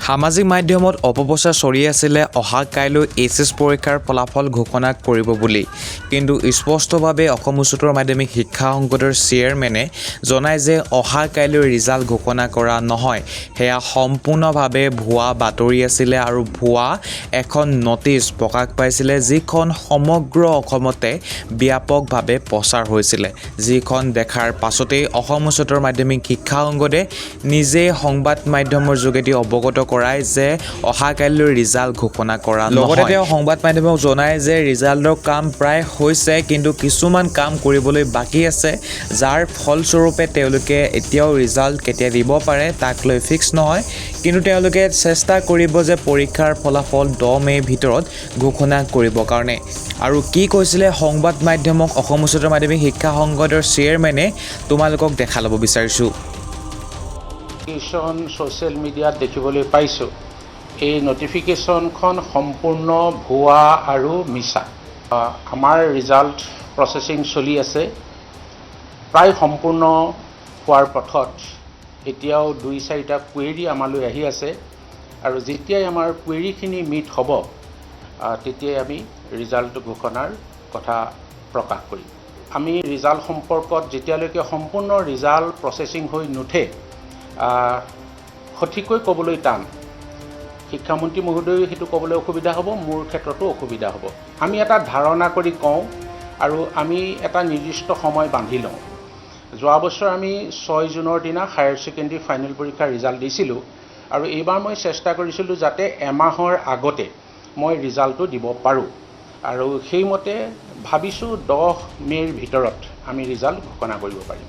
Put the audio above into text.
সামাজিক মাধ্যমত অপপ্ৰচাৰ চলি আছিলে অহা কাইলৈ এইচএছ পৰীক্ষাৰ ফলাফল ঘোষণা কৰিব বুলি। কিন্তু স্পষ্টভাৱে অসম উচ্চতৰ মাধ্যমিক শিক্ষা সংসদৰ চেয়াৰমেনে জনায় যে অহা কাইলৈ ৰিজাল্ট ঘোষণা কৰা নহয়। সেয়া সম্পূৰ্ণভাৱে ভুৱা বাতৰি আছিলে আৰু ভুৱা এখন নটিচ প্ৰকাশ পাইছিলে, যিখন সমগ্ৰ অসমতে ব্যাপকভাৱে প্ৰচাৰ হৈছিলে। যিখন দেখাৰ পাছতেই অসম উচ্চতৰ মাধ্যমিক শিক্ষা সংসদে নিজে সংবাদ মাধ্যমৰ যোগেদি অৱগত কৰায় যে অহা কাইলৈ ৰিজাল্ট ঘোষণা কৰা নহয়। লগতে তেওঁ সংবাদ মাধ্যমক জনায় যে ৰিজাল্টৰ কাম প্ৰায় হৈছে, কিন্তু কিছুমান কাম কৰিবলৈ বাকী আছে, যাৰ ফলস্বৰূপে তেওঁলোকে এতিয়াও ৰিজাল্ট কেতিয়া দিব পাৰে তাক লৈ ফিক্স নহয়। কিন্তু তেওঁলোকে চেষ্টা কৰিব যে পৰীক্ষাৰ ফলাফল 10 মে'ৰ ভিতৰত ঘোষণা কৰিবৰ কাৰণে। আৰু কি কৈছিলে সংবাদ মাধ্যমক অসম উচ্চতৰ মাধ্যমিক শিক্ষা সংসদৰ চেয়াৰমেনে তোমালোকক দেখা ল'ব বিচাৰিছোঁ। ছ'চিয়েল মিডিয়াত দেখিবলৈ পাইছোঁ, এই নটিফিকেশ্যনখন সম্পূৰ্ণ ভুৱা আৰু মিছা। আমাৰ ৰিজাল্ট প্ৰচেছিং চলি আছে, প্ৰায় সম্পূৰ্ণ হোৱাৰ পথত। এতিয়াও 2-4টা কুৱেৰি আমালৈ আহি আছে, আৰু যেতিয়াই আমাৰ কুৱেৰিখিনি মিট হ'ব তেতিয়াই আমি ৰিজাল্ট ঘোষণাৰ কথা প্ৰকাশ কৰিম। আমি ৰিজাল্ট সম্পৰ্কত যেতিয়ালৈকে সম্পূৰ্ণ ৰিজাল্ট প্ৰচেছিং হৈ নুঠে সঠিককৈ ক'বলৈ টান। শিক্ষামন্ত্ৰী মহোদয়ো সেইটো ক'বলৈ অসুবিধা হ'ব, মোৰ ক্ষেত্ৰতো অসুবিধা হ'ব। আমি এটা ধাৰণা কৰি কওঁ আৰু আমি এটা নিৰ্দিষ্ট সময় বান্ধি লওঁ। যোৱা বছৰ আমি 6 জুনৰ দিনা হায়াৰ ছেকেণ্ডেৰী ফাইনেল পৰীক্ষাৰ ৰিজাল্ট দিছিলোঁ, আৰু এইবাৰ মই চেষ্টা কৰিছিলোঁ যাতে এমাহৰ আগতে মই ৰিজাল্টটো দিব পাৰোঁ, আৰু সেইমতে ভাবিছোঁ 10 মে'ৰ ভিতৰত আমি ৰিজাল্ট ঘোষণা কৰিব পাৰিম।